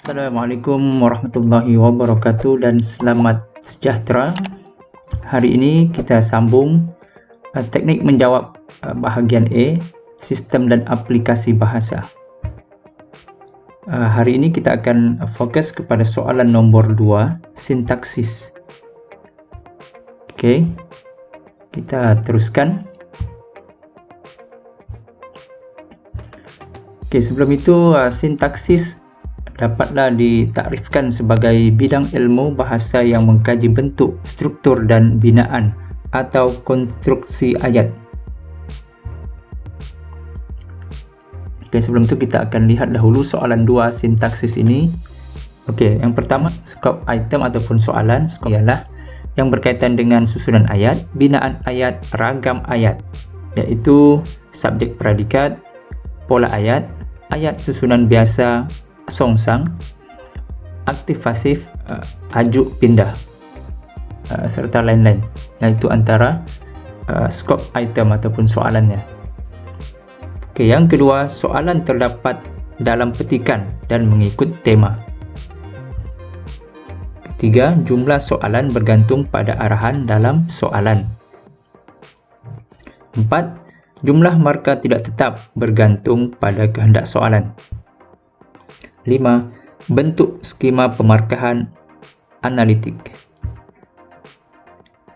Assalamualaikum warahmatullahi wabarakatuh dan selamat sejahtera. Hari ini kita sambung teknik menjawab bahagian A, sistem dan aplikasi bahasa. Hari ini kita akan fokus kepada soalan nombor 2, sintaksis. Okey, kita teruskan. Okey, sebelum itu sintaksis dapatlah ditakrifkan sebagai bidang ilmu bahasa yang mengkaji bentuk, struktur dan binaan atau konstruksi ayat. Okey, sebelum itu kita akan lihat dahulu soalan 2 sintaksis ini. Okey, yang pertama, skop item ataupun soalan ialah yang berkaitan dengan susunan ayat, binaan ayat, ragam ayat, iaitu subjek predikat, pola ayat, ayat susunan biasa, songsang, aktif pasif, ajuk pindah, serta lain-lain. Iaitu antara skop item ataupun soalannya. Okey, yang kedua, soalan terdapat dalam petikan dan mengikut tema. Ketiga, jumlah soalan bergantung pada arahan dalam soalan. 4. Jumlah markah tidak tetap bergantung pada kehendak soalan. 5. Bentuk skema pemarkahan analitik.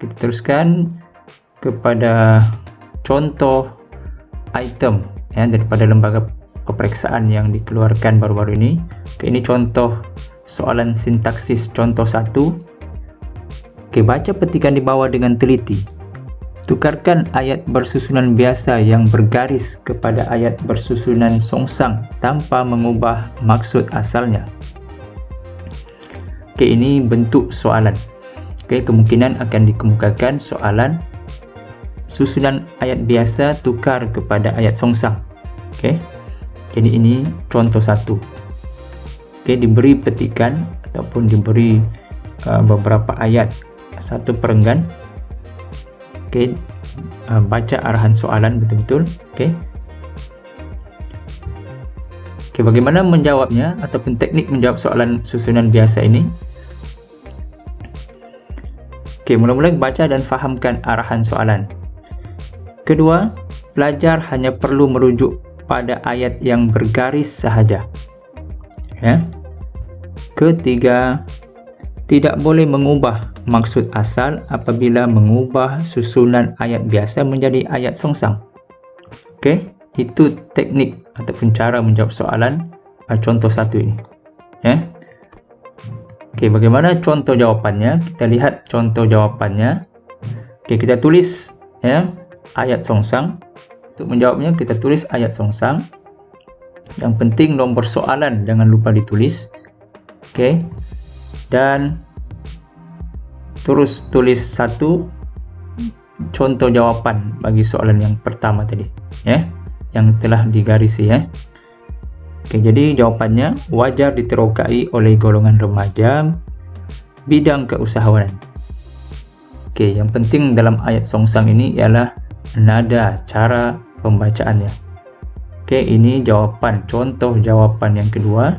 Kita teruskan kepada contoh item daripada lembaga peperiksaan yang dikeluarkan baru-baru ini. Ini contoh soalan sintaksis contoh 1. Baca petikan di bawah dengan teliti. Tukarkan ayat bersusunan biasa yang bergaris kepada ayat bersusunan songsang tanpa mengubah maksud asalnya. Ini bentuk soalan. Kemungkinan akan dikemukakan soalan susunan ayat biasa tukar kepada ayat songsang. Jadi ini contoh 1. Diberi petikan ataupun diberi beberapa ayat, satu perenggan. Baca arahan soalan betul-betul. Bagaimana menjawabnya ataupun teknik menjawab soalan susunan biasa ini? Mula-mula baca dan fahamkan arahan soalan. Kedua, pelajar hanya perlu merujuk pada ayat yang bergaris sahaja. Ketiga, tidak boleh mengubah maksud asal apabila mengubah susunan ayat biasa menjadi ayat songsang. Itu teknik ataupun cara menjawab soalan contoh 1 ini. Bagaimana contoh jawapannya? Kita lihat contoh jawapannya. Kita tulis ayat songsang. Untuk menjawabnya kita tulis ayat songsang. Yang penting nombor soalan jangan lupa ditulis. Dan terus tulis satu contoh jawapan bagi soalan yang pertama tadi, yang telah digarisi. Jadi jawapannya wajar diterokai oleh golongan remaja bidang keusahawanan. Yang penting dalam ayat songsang ini ialah nada, cara pembacaannya. Ini jawapan, contoh jawapan yang kedua.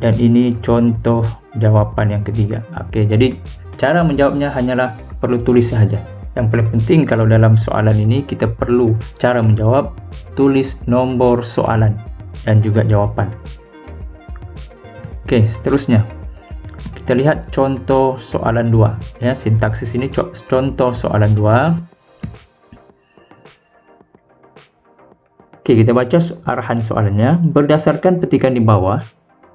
Dan ini contoh jawapan yang ketiga. Jadi cara menjawabnya hanyalah perlu tulis sahaja. Yang paling penting kalau dalam soalan ini kita perlu cara menjawab, tulis nomor soalan dan juga jawapan. Seterusnya kita lihat contoh soalan 2. Sintaksis ini contoh soalan 2. Kita baca arahan soalannya. Berdasarkan petikan di bawah,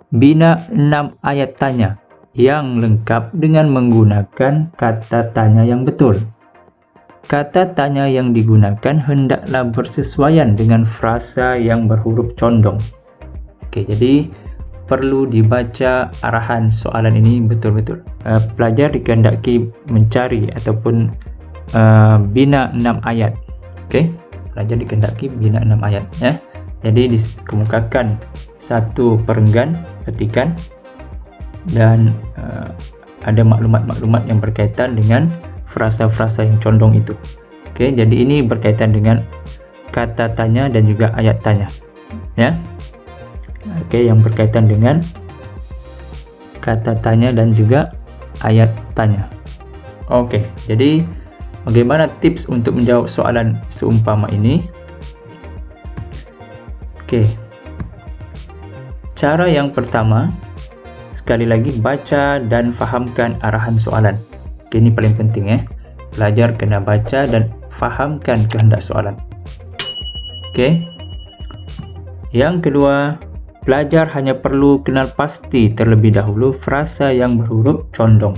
bina 6 ayat tanya yang lengkap dengan menggunakan kata tanya yang betul. Kata tanya yang digunakan hendaklah bersesuaian dengan frasa yang berhuruf condong. Jadi perlu dibaca arahan soalan ini betul-betul. Pelajar dikehendaki mencari ataupun bina 6 ayat. Pelajar dikehendaki bina 6 ayat. Jadi dikemukakan satu perenggan petikan dan ada maklumat-maklumat yang berkaitan dengan frasa-frasa yang condong itu. Jadi ini berkaitan dengan kata tanya dan juga ayat tanya. ya. Oke, yang berkaitan dengan kata tanya dan juga ayat tanya. Oke, jadi bagaimana tips untuk menjawab soalan seumpama ini? Oke, cara yang pertama, sekali lagi baca dan fahamkan arahan soalan. Oke, ini paling penting ya. Pelajar kena baca dan fahamkan kehendak soalan. Oke. Yang kedua, pelajar hanya perlu kenal pasti terlebih dahulu frasa yang berhuruf condong.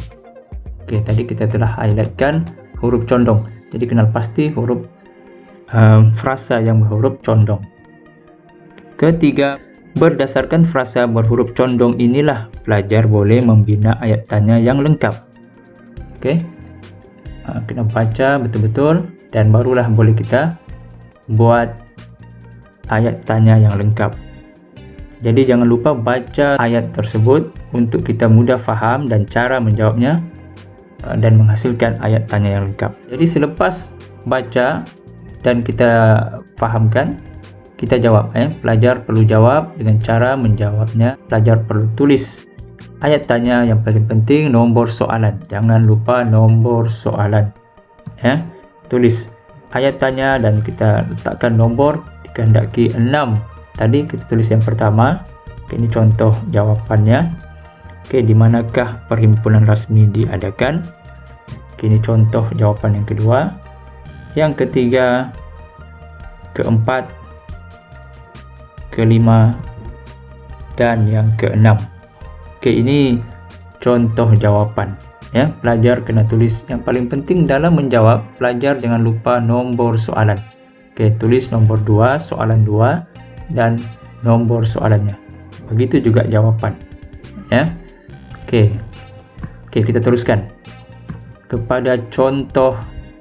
Oke, tadi kita telah highlightkan huruf condong. Jadi kenal pasti huruf frasa yang berhuruf condong. Ketiga, berdasarkan frasa berhuruf condong inilah pelajar boleh membina ayat tanya yang lengkap. Oke, kena baca betul-betul dan barulah boleh kita buat ayat tanya yang lengkap. Jadi jangan lupa baca ayat tersebut untuk kita mudah faham dan cara menjawabnya dan menghasilkan ayat tanya yang lengkap. Jadi selepas baca dan kita fahamkan, kita jawab. Pelajar perlu jawab dengan cara menjawabnya. Pelajar perlu tulis ayat tanya. Yang paling penting nombor soalan. Jangan lupa nombor soalan. Tulis ayat tanya dan kita letakkan nombor. Dikehendaki 6. Tadi kita tulis yang pertama. Ini contoh jawapannya. Di manakah perhimpunan rasmi diadakan? Ini contoh jawapan yang kedua. Yang ketiga, keempat, kelima, dan yang keenam. Ini contoh jawapan. Pelajar kena tulis. Yang paling penting dalam menjawab, pelajar jangan lupa nomor soalan. Tulis nomor 2, soalan 2, dan nomor soalannya. Begitu juga jawaban. Oke, kita teruskan kepada contoh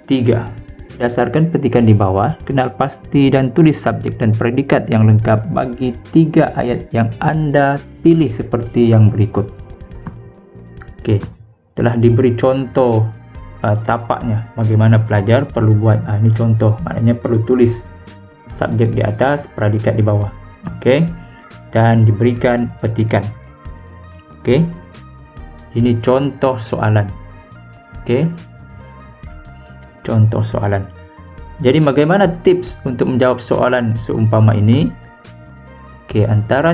3. Berdasarkan petikan di bawah, kenal pasti dan tulis subjek dan predikat yang lengkap bagi 3 ayat yang Anda pilih seperti yang berikut. Telah diberi contoh tapaknya. Bagaimana pelajar perlu buat. Ini contoh, maknanya perlu tulis subjek di atas, predikat di bawah. Dan diberikan petikan. Ini contoh soalan. Contoh soalan. Jadi bagaimana tips untuk menjawab soalan seumpama ini? Antara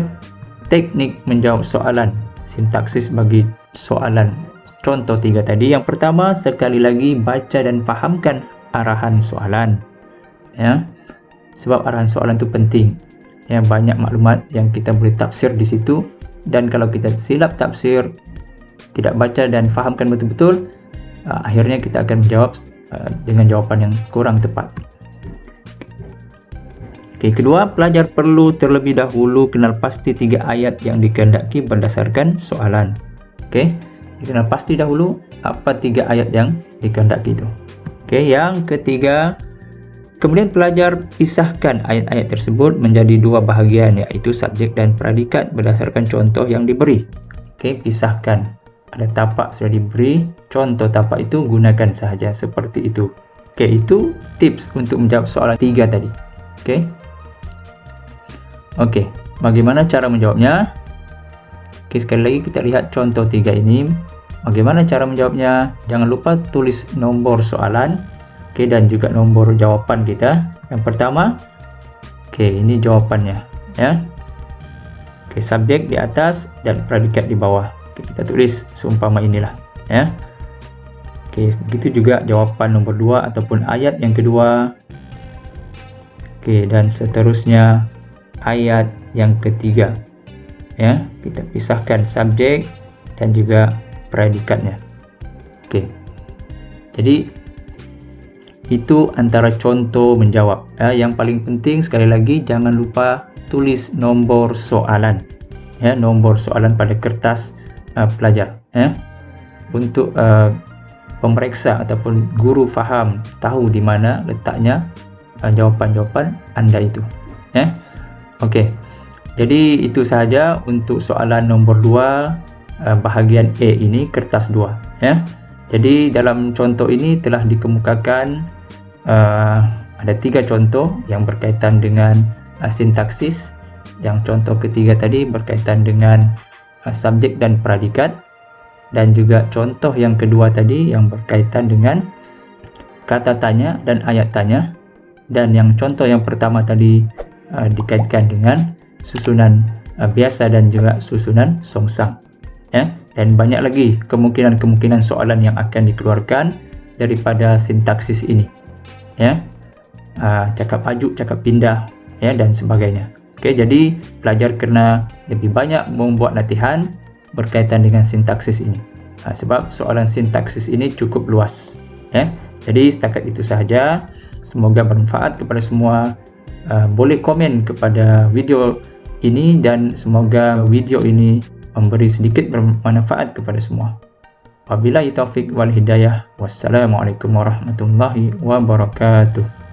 teknik menjawab soalan, sintaksis bagi soalan contoh 3 tadi. Yang pertama, sekali lagi baca dan fahamkan arahan soalan. Sebab arahan soalan itu penting. Banyak maklumat yang kita boleh tafsir di situ, dan kalau kita silap tafsir, tidak baca dan fahamkan betul-betul, akhirnya kita akan menjawab dengan jawapan yang kurang tepat. Kedua, pelajar perlu terlebih dahulu kenal pasti 3 ayat yang dikehendaki berdasarkan soalan. Kenal pasti dahulu apa 3 ayat yang dikehendaki itu. Yang ketiga, kemudian pelajar pisahkan ayat-ayat tersebut menjadi 2 bahagian, yaitu subjek dan predikat berdasarkan contoh yang diberi. Pisahkan. Ada tapak sudah diberi, contoh tapak itu gunakan sahaja seperti itu. Itu tips untuk menjawab soalan 3 tadi. Bagaimana cara menjawabnya? Sekali lagi kita lihat contoh 3 ini. Bagaimana cara menjawabnya? Jangan lupa tulis nomor soalan, dan juga nomor jawapan kita. Yang pertama, ini jawapannya, subjek di atas dan predikat di bawah. Kita tulis seumpama inilah, begitu juga jawapan nomor 2 ataupun ayat yang kedua. Dan seterusnya ayat yang ketiga. Kita pisahkan subjek dan juga predikatnya. Jadi itu antara contoh menjawab. Yang paling penting sekali lagi, jangan lupa tulis nomor soalan. Nomor soalan pada kertas pelajar. Untuk pemeriksa ataupun guru faham, tahu di mana letaknya jawapan-jawapan Anda itu. Jadi itu sahaja untuk soalan nomor 2 bahagian E ini, kertas 2. Jadi dalam contoh ini telah dikemukakan ada 3 contoh yang berkaitan dengan sintaksis, Yang contoh ketiga tadi berkaitan dengan subjek dan predikat, dan juga contoh yang kedua tadi yang berkaitan dengan kata tanya dan ayat tanya, dan yang contoh yang pertama tadi dikaitkan dengan susunan biasa dan juga susunan songsang. Dan banyak lagi kemungkinan soalan yang akan dikeluarkan daripada sintaksis ini. Cakap ajuk, cakap pindah, dan sebagainya. Jadi pelajar kena lebih banyak membuat latihan berkaitan dengan sintaksis ini. Sebab soalan sintaksis ini cukup luas. Jadi setakat itu sahaja. Semoga bermanfaat kepada semua. Boleh komen kepada video ini dan semoga video ini memberi sedikit bermanfaat kepada semua. Wabillahi taufiq wal hidayah. Wassalamualaikum warahmatullahi wabarakatuh.